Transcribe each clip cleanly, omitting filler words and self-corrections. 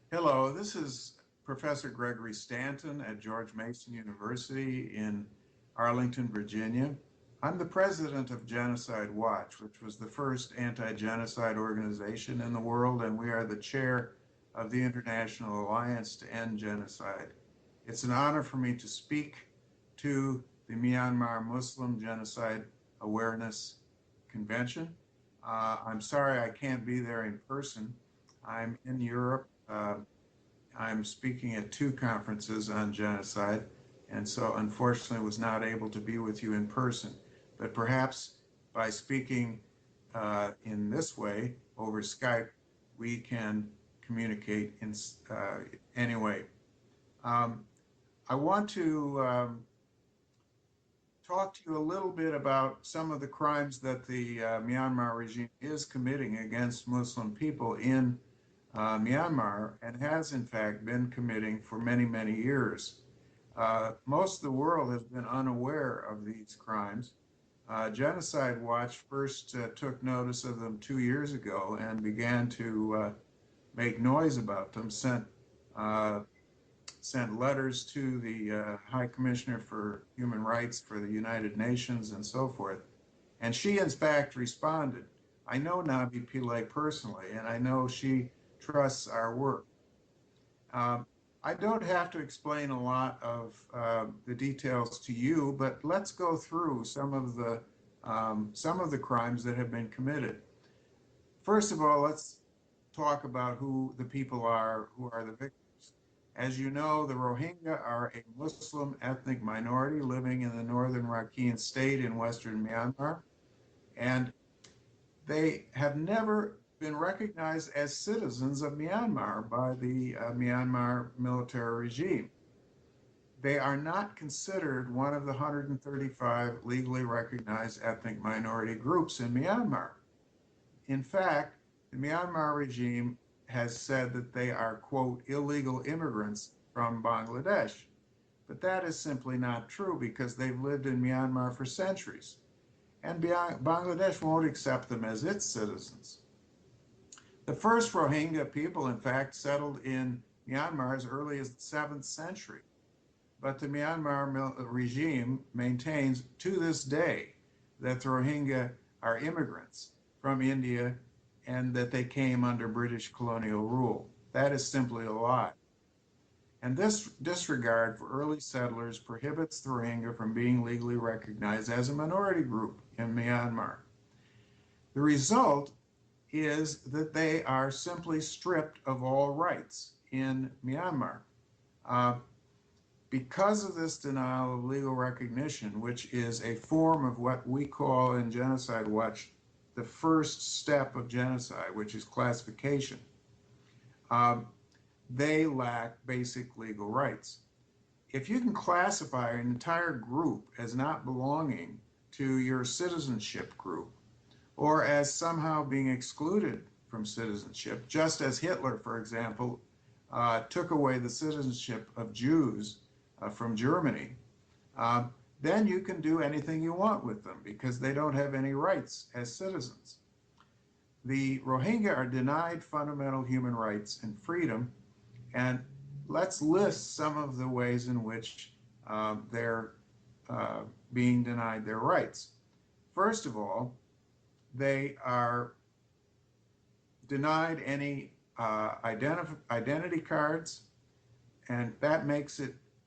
Hello, this is Professor Gregory Stanton at George Mason University in Arlington, Virginia. I'm the president of Genocide Watch, which was the first anti-genocide organization in the world, and we are the chair of the International Alliance to End Genocide. It's an honor for me to speak to the Myanmar Muslim Genocide Awareness Convention. I'm sorry I can't be there in person. I'm in Europe. I'm speaking at two conferences on genocide, and so unfortunately was not able to be with you in person. But perhaps by speaking in this way over Skype, we can communicate in anyway. Um, I want to talk to you a little bit about some of the crimes that the Myanmar regime is committing against Muslim people in Myanmar and has in fact been committing for many, many years. Most of the world has been unaware of these crimes. Genocide Watch first took notice of them 2 years ago and began to make noise about them, uh, sent letters to the High Commissioner for Human Rights for the United Nations and so forth. And she, in fact, responded. I know Nabi Pillay personally, and I know she trusts our work. Um, I don't have to explain a lot of the details to you, but let's go through some of the crimes that have been committed. First of all, let's talk about who the people are who are the victims. As you know, the Rohingya are a Muslim ethnic minority living in the northern Rakhine state in western Myanmar, and they have never been recognized as citizens of Myanmar by the Myanmar military regime. They are not considered one of the 135 legally recognized ethnic minority groups in Myanmar. In fact, the Myanmar regime has said that they are, quote, illegal immigrants from Bangladesh. But that is simply not true because they've lived in Myanmar for centuries. And Bangladesh won't accept them as its citizens. The first Rohingya people, in fact, settled in Myanmar as early as the 7th century. But the Myanmar regime maintains to this day that the Rohingya are immigrants from India and that they came under British colonial rule. That is simply a lie. And this disregard for early settlers prohibits the Rohingya from being legally recognized as a minority group in Myanmar. The result is that they are simply stripped of all rights in Myanmar. Uh, because of this denial of legal recognition, which is a form of what we call in Genocide Watch the first step of genocide, which is classification, um, they lack basic legal rights. If you can classify an entire group as not belonging to your citizenship group or as somehow being excluded from citizenship, just as Hitler, for example, took away the citizenship of Jews from Germany, then you can do anything you want with them because they don't have any rights as citizens. The Rohingya are denied fundamental human rights and freedom, and let's list some of the ways in which they're being denied their rights. First of all, they are denied any identity cards, and that makes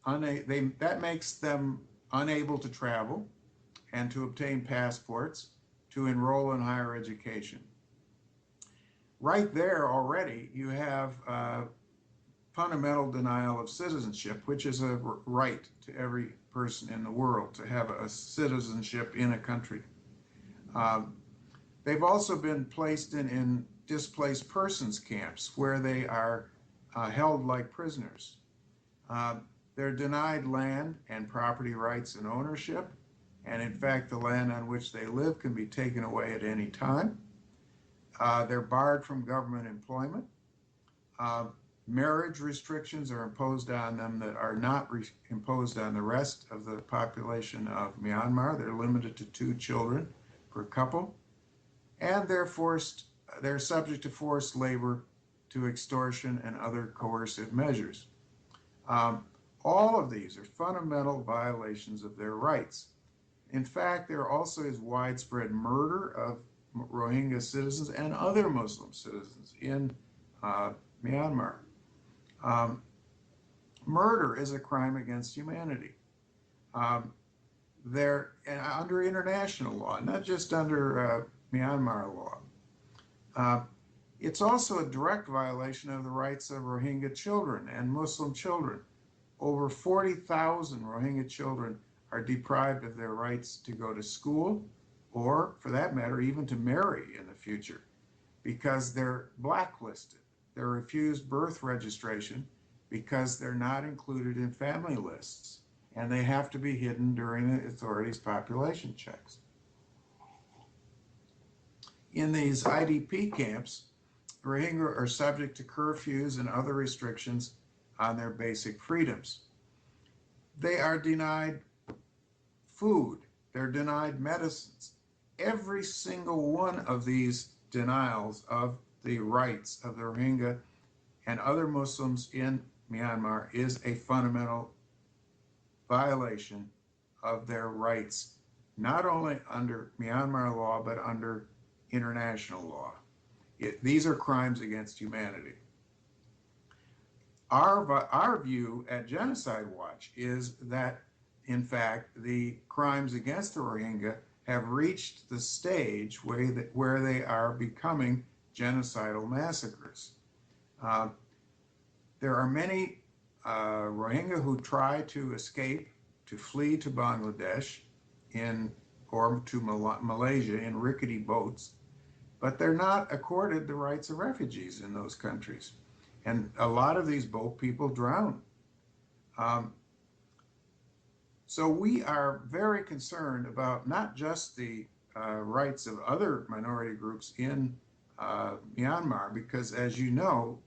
that makes them unable to travel and to obtain passports to enroll in higher education. Right there already, you have fundamental denial of citizenship, which is a right to every person in the world to have a citizenship in a country. Um, they've also been placed in displaced persons camps where they are held like prisoners. Uh, they're denied land and property rights and ownership, and in fact, the land on which they live can be taken away at any time. They're barred from government employment. Uh, Marriage restrictions are imposed on them that are not imposed on the rest of the population of Myanmar. They're limited to 2 children per couple, and they're subject to forced labor to extortion and other coercive measures. Um, all of these are fundamental violations of their rights. In fact, there also is widespread murder of Rohingya citizens and other Muslim citizens in Myanmar. Um, Murder is a crime against humanity. Um, under international law, not just under Myanmar law. Uh, it's also a direct violation of the rights of Rohingya children and Muslim children. Over 40,000 Rohingya children are deprived of their rights to go to school, or for that matter, even to marry in the future, because they're blacklisted. They're refused birth registration because they're not included in family lists, and they have to be hidden during the authorities' population checks. In these IDP camps, Rohingya are subject to curfews and other restrictions on their basic freedoms. They are denied food, they're denied medicines. Every single one of these denials of the rights of the Rohingya and other Muslims in Myanmar is a fundamental violation of their rights, not only under Myanmar law, but under international law. These are crimes against humanity. Our view at Genocide Watch is that, in fact, the crimes against the Rohingya have reached the stage where they are becoming genocidal massacres. There are many Rohingya who try to escape, to flee to Bangladesh or to Malaysia in rickety boats, but they're not accorded the rights of refugees in those countries. And a lot of these boat people drown. So we are very concerned about not just the rights of other minority groups in Myanmar, because as you know,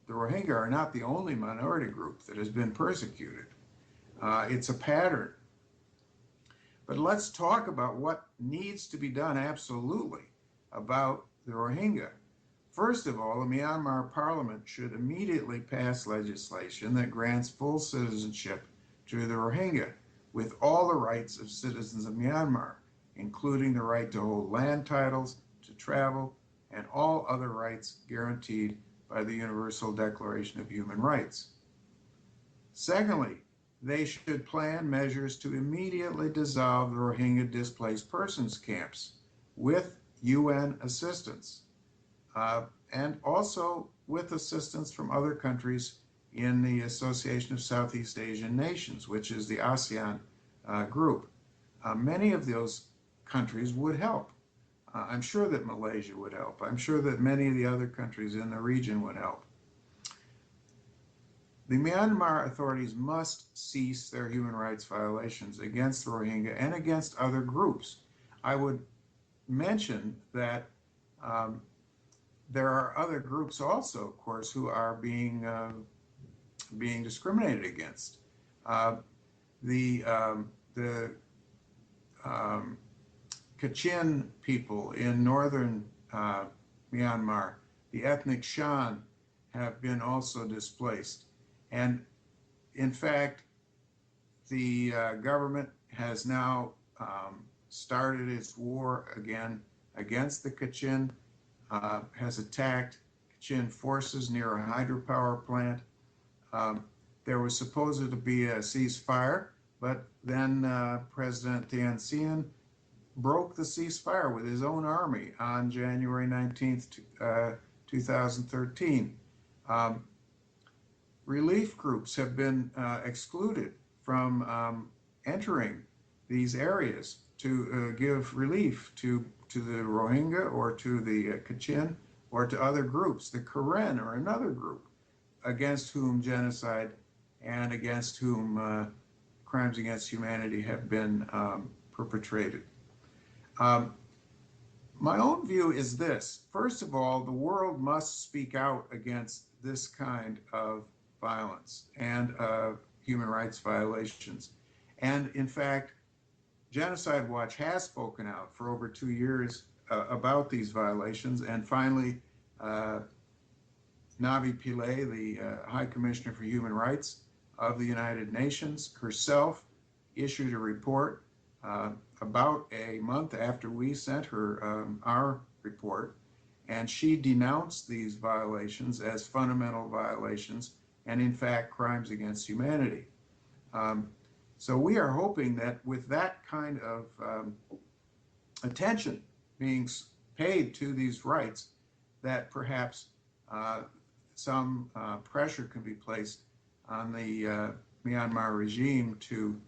the Rohingya are not the only minority group that has been persecuted. It's a pattern. But let's talk about what needs to be done absolutely about the Rohingya. First of all, the Myanmar parliament should immediately pass legislation that grants full citizenship to the Rohingya with all the rights of citizens of Myanmar, including the right to hold land titles, to travel, and all other rights guaranteed by the Universal Declaration of Human Rights. Secondly, they should plan measures to immediately dissolve the Rohingya displaced persons camps with UN assistance, and also with assistance from other countries in the Association of Southeast Asian Nations, which is the ASEAN group. Many of those countries would help. I'm sure that Malaysia would help. I'm sure that many of the other countries in the region would help. The Myanmar authorities must cease their human rights violations against the Rohingya and against other groups. I would mention that there are other groups also, of course, who are being discriminated against. The Kachin people in northern Myanmar, the ethnic Shan, have been also displaced. And in fact, the government has now started its war again against the Kachin, has attacked Kachin forces near a hydropower plant. There was supposed to be a ceasefire, but then President Thein Sein broke the ceasefire with his own army on January 19th, 2013. Relief groups have been excluded from entering these areas to give relief to the Rohingya or to the Kachin or to other groups. The Karen are another group against whom genocide and against whom crimes against humanity have been perpetrated. My own view is this. First of all, the world must speak out against this kind of violence and human rights violations. And in fact, Genocide Watch has spoken out for over 2 years about these violations, and finally Navi Pillay, the High Commissioner for Human Rights of the United Nations, herself issued a report about a month after we sent her our report, and she denounced these violations as fundamental violations and, in fact, crimes against humanity. So we are hoping that with that kind of attention being paid to these rights, that perhaps some pressure can be placed on the Myanmar regime to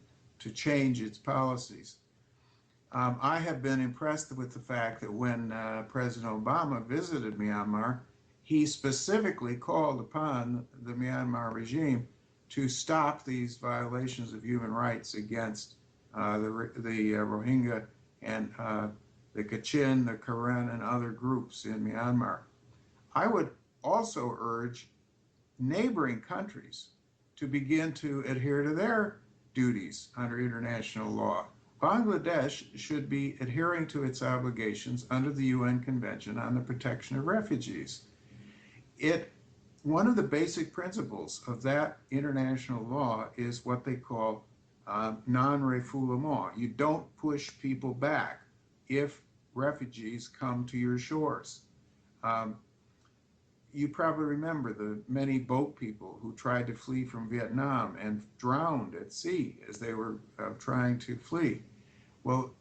change its policies. I have been impressed with the fact that when President Obama visited Myanmar, he specifically called upon the Myanmar regime to stop these violations of human rights against the Rohingya and the Kachin, the Karen, and other groups in Myanmar. I would also urge neighboring countries to begin to adhere to their duties under international law. Bangladesh should be adhering to its obligations under the UN Convention on the Protection of Refugees. One of the basic principles of that international law is what they call non-refoulement. You don't push people back if refugees come to your shores. You probably remember the many boat people who tried to flee from Vietnam and drowned at sea as they were trying to flee. Well,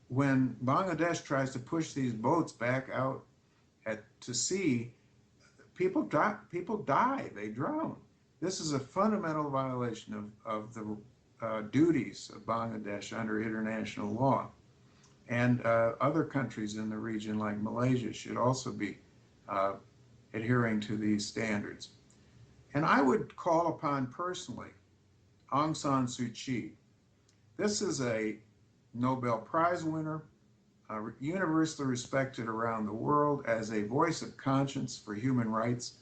when Bangladesh tries to push these boats back out to sea, people die, they drown. This is a fundamental violation of the duties of Bangladesh under international law. And other countries in the region, like Malaysia, should also be adhering to these standards. And I would call upon personally Aung San Suu Kyi. This is a Nobel Prize winner, universally respected around the world as a voice of conscience for human rights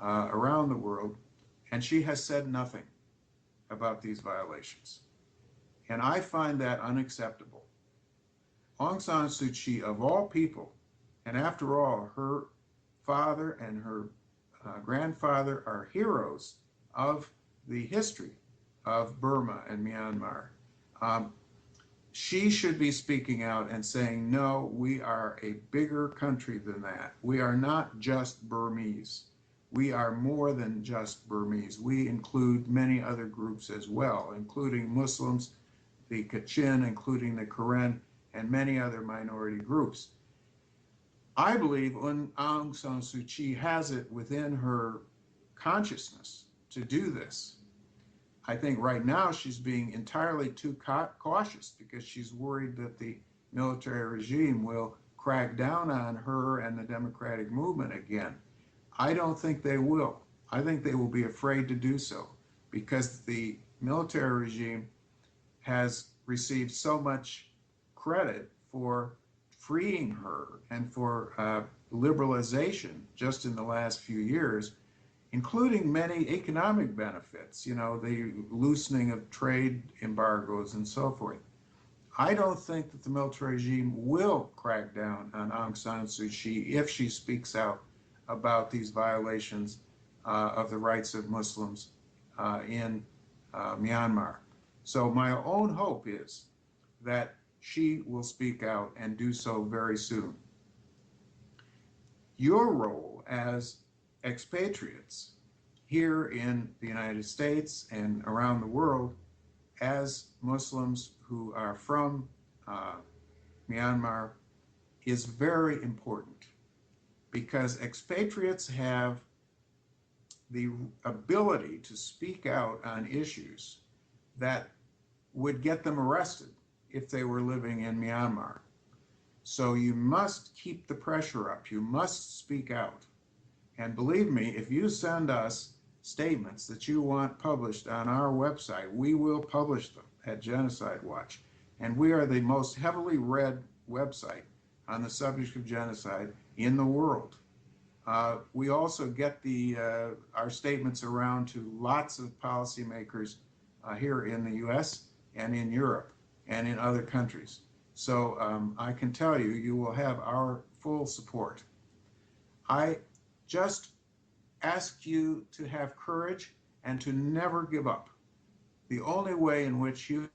around the world, and she has said nothing about these violations. And I find that unacceptable. Aung San Suu Kyi, of all people, and after all, her father and her grandfather are heroes of the history of Burma and Myanmar. She should be speaking out and saying, no, we are a bigger country than that. We are not just Burmese. We are more than just Burmese. We include many other groups as well, including Muslims, the Kachin, including the Karen, and many other minority groups. I believe Aung San Suu Kyi has it within her consciousness to do this. I think right now she's being entirely too cautious because she's worried that the military regime will crack down on her and the democratic movement again. I don't think they will. I think they will be afraid to do so because the military regime has received so much credit for freeing her and for liberalization just in the last few years, including many economic benefits, the loosening of trade embargoes and so forth. I don't think that the military regime will crack down on Aung San Suu Kyi if she speaks out about these violations of the rights of Muslims in Myanmar. So my own hope is that she will speak out and do so very soon. Your role as expatriates here in the United States and around the world as Muslims who are from Myanmar is very important because expatriates have the ability to speak out on issues that would get them arrested if they were living in Myanmar. So you must keep the pressure up. You must speak out. And believe me, if you send us statements that you want published on our website, we will publish them at Genocide Watch. And we are the most heavily read website on the subject of genocide in the world. We also get our statements around to lots of policymakers here in the US and in Europe and in other countries. So I can tell you, you will have our full support. I just ask you to have courage and to never give up. The only way in which human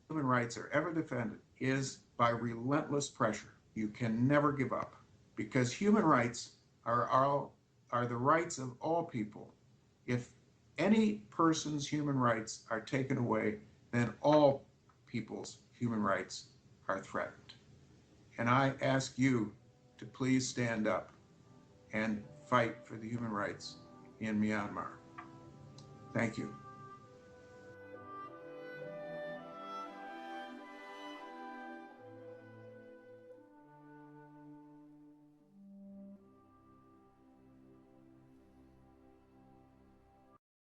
rights are ever defended is by relentless pressure. You can never give up because human rights are the rights of all people. If any person's human rights are taken away, then all people's human rights are threatened. And I ask you to please stand up and fight for the human rights in Myanmar. Thank you.